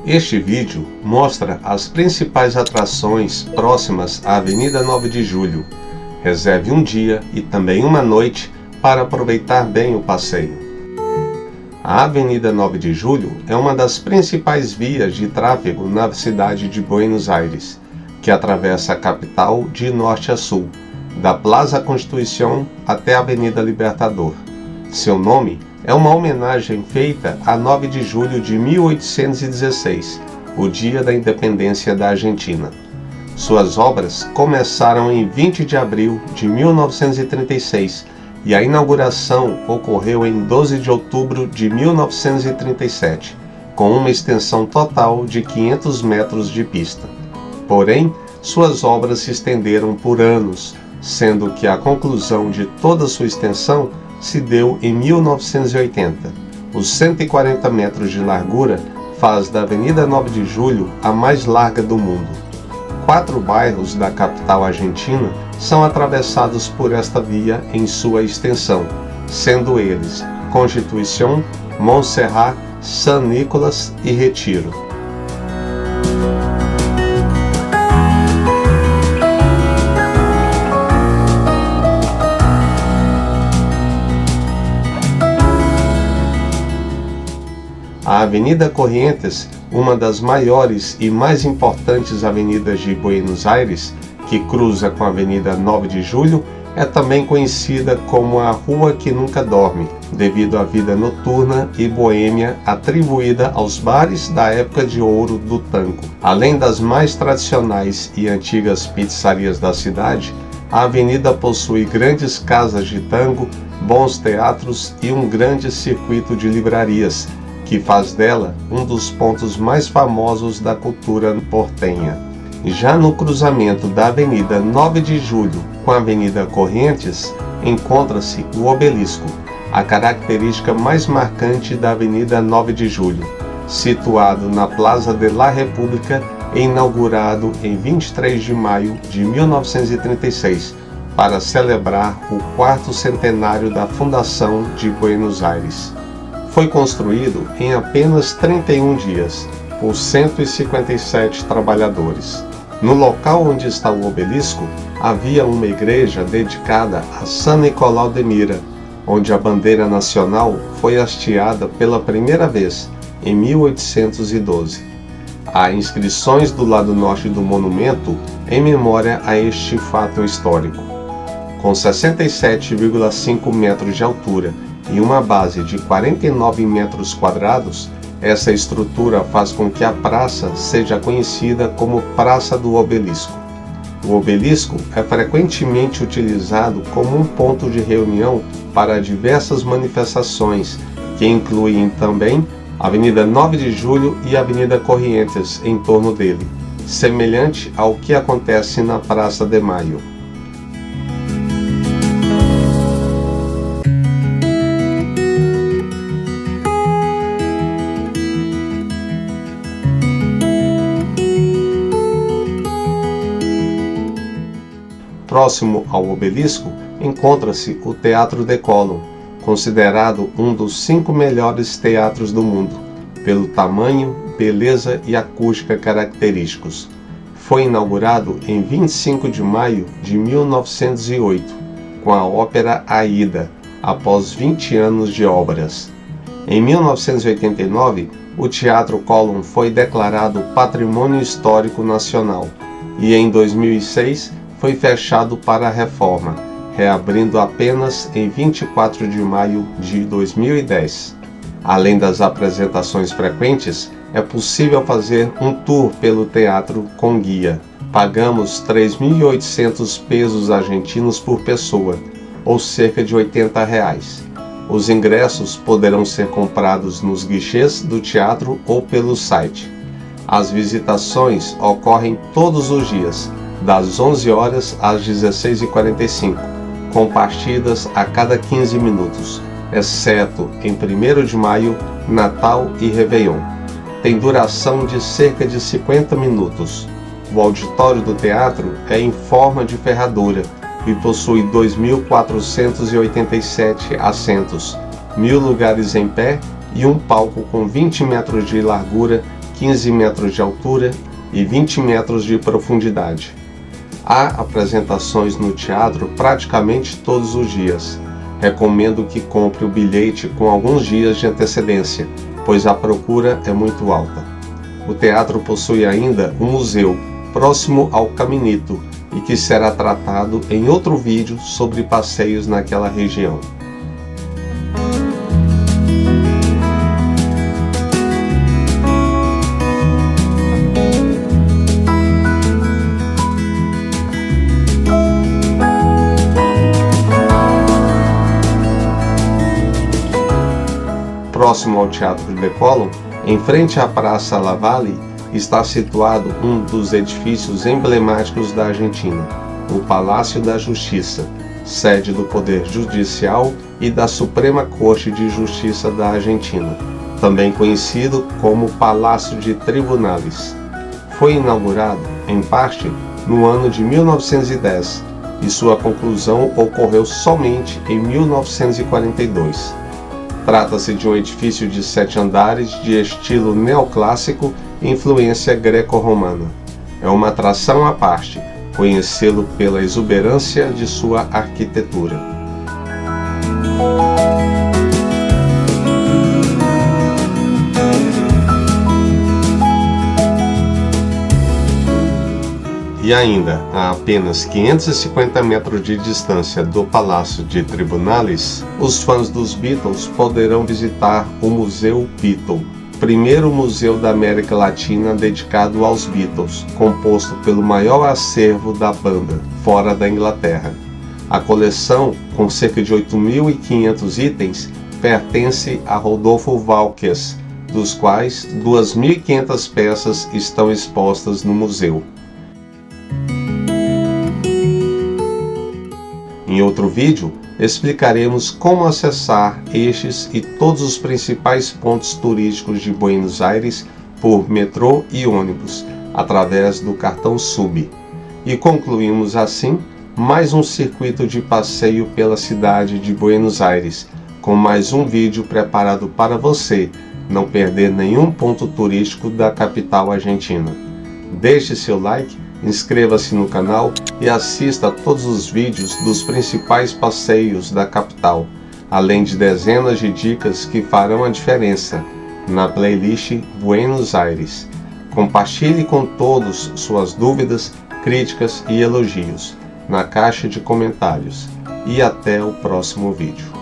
Este vídeo mostra as principais atrações próximas à Avenida 9 de Julho. Reserve um dia e também uma noite para aproveitar bem o passeio. A Avenida 9 de Julho é uma das principais vias de tráfego na cidade de Buenos Aires, que atravessa a capital de norte a sul, da Plaza Constituição até a Avenida Libertador. Seu nome é uma homenagem feita a 9 de julho de 1816, o dia da independência da Argentina. Suas obras começaram em 20 de abril de 1936 e a inauguração ocorreu em 12 de outubro de 1937, com uma extensão total de 500 metros de pista. Porém, suas obras se estenderam por anos, sendo que a conclusão de toda sua extensão se deu em 1980. Os 140 metros de largura faz da Avenida 9 de Julho a mais larga do mundo. 4 bairros da capital argentina são atravessados por esta via em sua extensão, sendo eles Constituição, Montserrat, San Nicolás e Retiro. A Avenida Corrientes, uma das maiores e mais importantes avenidas de Buenos Aires, que cruza com a Avenida 9 de Julho, é também conhecida como a Rua que Nunca Dorme, devido à vida noturna e boêmia atribuída aos bares da época de ouro do tango. Além das mais tradicionais e antigas pizzarias da cidade, a avenida possui grandes casas de tango, bons teatros e um grande circuito de livrarias, que faz dela um dos pontos mais famosos da cultura portenha. Já no cruzamento da Avenida 9 de Julho com a Avenida Corrientes, encontra-se o Obelisco, a característica mais marcante da Avenida 9 de Julho, situado na Plaza de la República e inaugurado em 23 de maio de 1936, para celebrar o 4º centenário da fundação de Buenos Aires. Foi construído em apenas 31 dias, por 157 trabalhadores. No local onde está o obelisco, havia uma igreja dedicada a San Nicolau de Mira, onde a bandeira nacional foi hasteada pela primeira vez, em 1812. Há inscrições do lado norte do monumento em memória a este fato histórico. Com 67,5 metros de altura e uma base de 49 metros quadrados, essa estrutura faz com que a praça seja conhecida como Praça do Obelisco. O obelisco é frequentemente utilizado como um ponto de reunião para diversas manifestações, que incluem também a Avenida 9 de Julho e a Avenida Corrientes em torno dele, semelhante ao que acontece na Praça de Maio. Próximo ao obelisco encontra-se o Teatro de Colón, considerado um dos 5 melhores teatros do mundo, pelo tamanho, beleza e acústica característicos. Foi inaugurado em 25 de maio de 1908, com a ópera Aida, após 20 anos de obras. Em 1989, o Teatro Colón foi declarado Patrimônio Histórico Nacional e em 2006 foi fechado para a reforma, reabrindo apenas em 24 de maio de 2010. Além das apresentações frequentes, é possível fazer um tour pelo teatro com guia. Pagamos 3.800 pesos argentinos por pessoa, ou cerca de R$80. Os ingressos poderão ser comprados nos guichês do teatro ou pelo site. As visitações ocorrem todos os dias, das 11 horas às 16h45, com partidas a cada 15 minutos, exceto em 1º de maio, Natal e Réveillon. Tem duração de cerca de 50 minutos. O auditório do teatro é em forma de ferradura e possui 2.487 assentos, 1.000 lugares em pé e um palco com 20 metros de largura 15 metros de altura e 20 metros de profundidade. Há apresentações no teatro praticamente todos os dias. Recomendo que compre o bilhete com alguns dias de antecedência, pois a procura é muito alta. O teatro possui ainda um museu próximo ao Caminito e que será tratado em outro vídeo sobre passeios naquela região. Próximo ao Teatro de Colón, em frente à Praça Lavalle, está situado um dos edifícios emblemáticos da Argentina, o Palácio da Justiça, sede do Poder Judicial e da Suprema Corte de Justiça da Argentina, também conhecido como Palácio de Tribunales. Foi inaugurado, em parte, no ano de 1910 e sua conclusão ocorreu somente em 1942. Trata-se de um edifício de 7 andares de estilo neoclássico e influência greco-romana. É uma atração à parte conhecê-lo pela exuberância de sua arquitetura. E ainda, a apenas 550 metros de distância do Palácio de Tribunales, os fãs dos Beatles poderão visitar o Museu Beatle, primeiro museu da América Latina dedicado aos Beatles, composto pelo maior acervo da banda, fora da Inglaterra. A coleção, com cerca de 8.500 itens, pertence a Rodolfo Walkes, dos quais 2.500 peças estão expostas no museu. Em outro vídeo, explicaremos como acessar estes e todos os principais pontos turísticos de Buenos Aires por metrô e ônibus, através do cartão SUB. E concluímos assim mais um circuito de passeio pela cidade de Buenos Aires, com mais um vídeo preparado para você não perder nenhum ponto turístico da capital argentina. Deixe seu like, inscreva-se no canal e assista a todos os vídeos dos principais passeios da capital, além de dezenas de dicas que farão a diferença na playlist Buenos Aires. Compartilhe com todos suas dúvidas, críticas e elogios na caixa de comentários. E até o próximo vídeo.